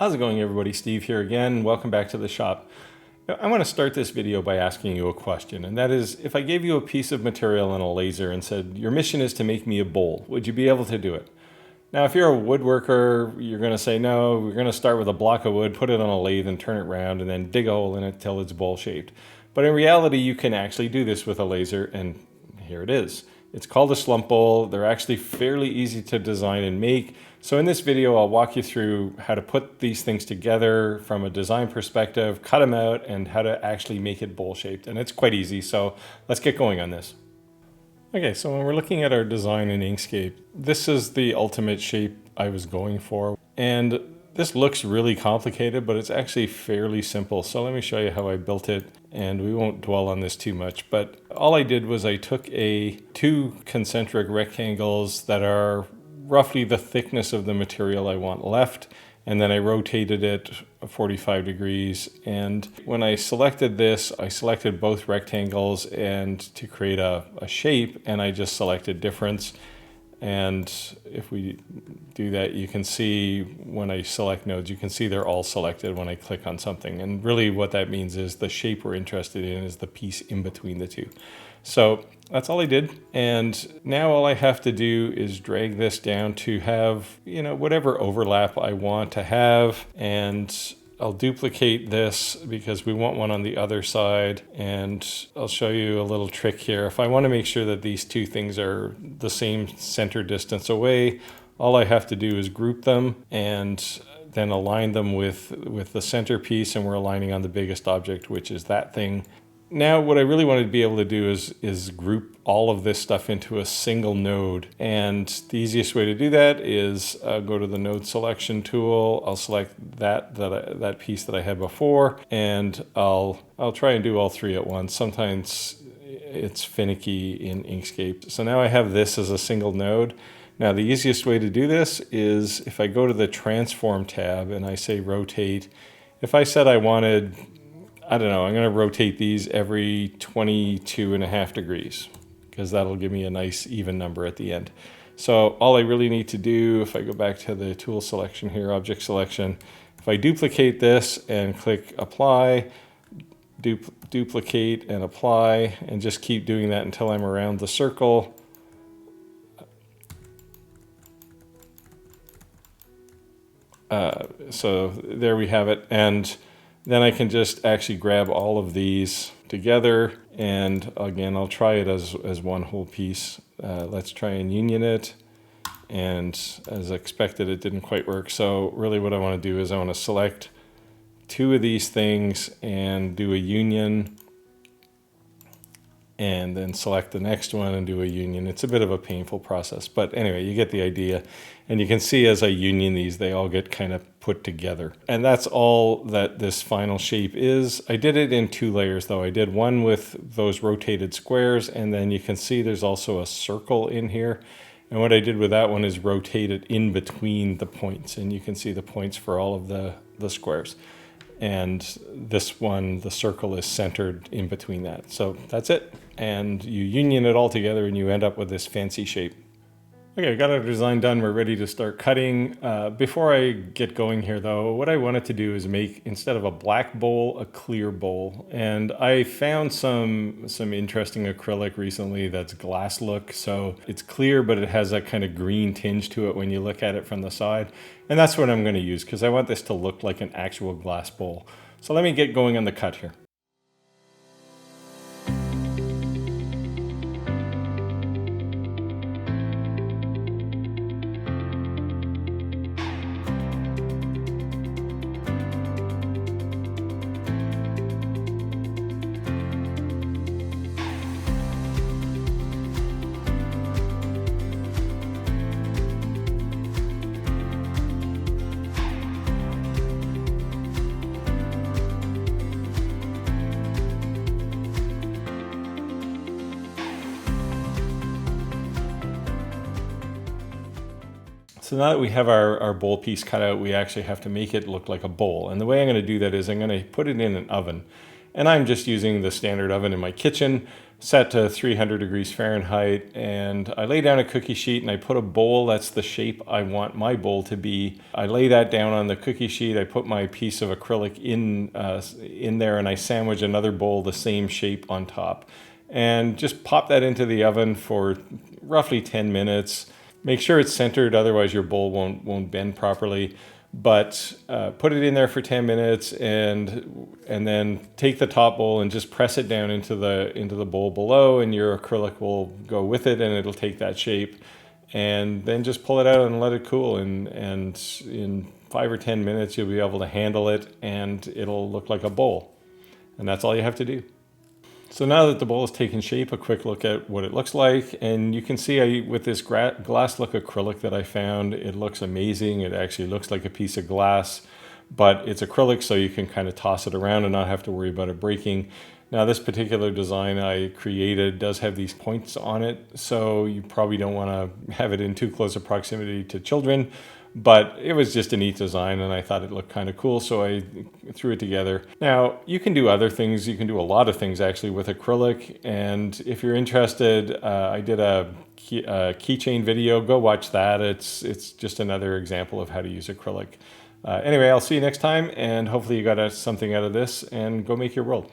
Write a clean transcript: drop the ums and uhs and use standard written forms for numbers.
How's it going, everybody? Steve here again. Welcome back to the shop. I want to start this video by asking you a question, and that is, if I gave you a piece of material and a laser and said, your mission is to make me a bowl, would you be able to do it? Now, if you're a woodworker, you're going to say, no, we're going to start with a block of wood, put it on a lathe and turn it around, and then dig a hole in it till it's bowl-shaped. But in reality, you can actually do this with a laser, and here it is. It's called a slump bowl. They're actually fairly easy to design and make. So in this video, I'll walk you through how to put these things together from a design perspective, cut them out, and how to actually make it bowl-shaped. And it's quite easy, so let's get going on this. Okay, so when we're looking at our design in Inkscape, this is the ultimate shape I was going for. And this looks really complicated, but it's actually fairly simple. So let me show you how I built it, and we won't dwell on this too much. But all I did was I took two concentric rectangles that are roughly the thickness of the material I want left, and then I rotated it 45 degrees. And when I selected this, I selected both rectangles and to create a shape, and I just selected difference. And if we do that, you can see when I select nodes, you can see they're all selected when I click on something. And really what that means is the shape we're interested in is the piece in between the two. So that's all I did. And now all I have to do is drag this down to have, whatever overlap I want to have. And I'll duplicate this because we want one on the other side, and I'll show you a little trick here. If I want to make sure that these two things are the same center distance away, all I have to do is group them and then align them with the center piece, and we're aligning on the biggest object, which is that thing. Now what I really want to be able to do is group all of this stuff into a single node, and the easiest way to do that is go to the node selection tool. I'll select that piece that I had before, and I'll try and do all three at once. Sometimes it's finicky in Inkscape. So now I have this as a single node. Now the easiest way to do this is if I go to the transform tab and I say rotate. If I said I wanted, I don't know, I'm going to rotate these every 22.5 degrees because that'll give me a nice even number at the end. So all I really need to do, if I go back to the tool selection here, object selection, if I duplicate this and click apply, duplicate and apply, and just keep doing that until I'm around the circle. So there we have it. And then I can just actually grab all of these together, and again, I'll try it as one whole piece. Let's try and union it, and as expected, it didn't quite work. So really what I want to do is I want to select two of these things and do a union, and then select the next one and do a union. It's a bit of a painful process, but anyway, you get the idea. And you can see as I union these, they all get kind of put together. And that's all that this final shape is. I did it in two layers though. I did one with those rotated squares, and then you can see there's also a circle in here. And what I did with that one is rotate it in between the points, and you can see the points for all of the squares. And this one, the circle is centered in between that. So that's it. And you union it all together and you end up with this fancy shape. Okay, got our design done. We're ready to start cutting. Before I get going here though, what I wanted to do is make, instead of a black bowl, a clear bowl. And I found some interesting acrylic recently that's glass look. So it's clear, but it has that kind of green tinge to it when you look at it from the side. And that's what I'm going to use because I want this to look like an actual glass bowl. So let me get going on the cut here. So now that we have our bowl piece cut out, we actually have to make it look like a bowl. And the way I'm going to do that is I'm going to put it in an oven. And I'm just using the standard oven in my kitchen. set to 300 degrees Fahrenheit, and I lay down a cookie sheet and I put a bowl that's the shape I want my bowl to be. I lay that down on the cookie sheet, I put my piece of acrylic in there, and I sandwich another bowl the same shape on top. And just pop that into the oven for roughly 10 minutes. Make sure it's centered, otherwise your bowl won't bend properly. But put it in there for 10 minutes and then take the top bowl and just press it down into the bowl below, and your acrylic will go with it and it'll take that shape. And then just pull it out and let it cool, and in 5 or 10 minutes you'll be able to handle it and it'll look like a bowl. And that's all you have to do. So now that the bowl has taken shape, a quick look at what it looks like. And you can see with this glass look acrylic that I found, it looks amazing. It actually looks like a piece of glass, but it's acrylic, so you can kind of toss it around and not have to worry about it breaking. Now this particular design I created does have these points on it, so you probably don't want to have it in too close a proximity to children. But it was just a neat design and I thought it looked kind of cool, so I threw it together. Now, you can do other things. You can do a lot of things actually with acrylic, and if you're interested, I did a keychain video. Go watch that. It's just another example of how to use acrylic. Anyway, I'll see you next time, and hopefully you got something out of this, and go make your world.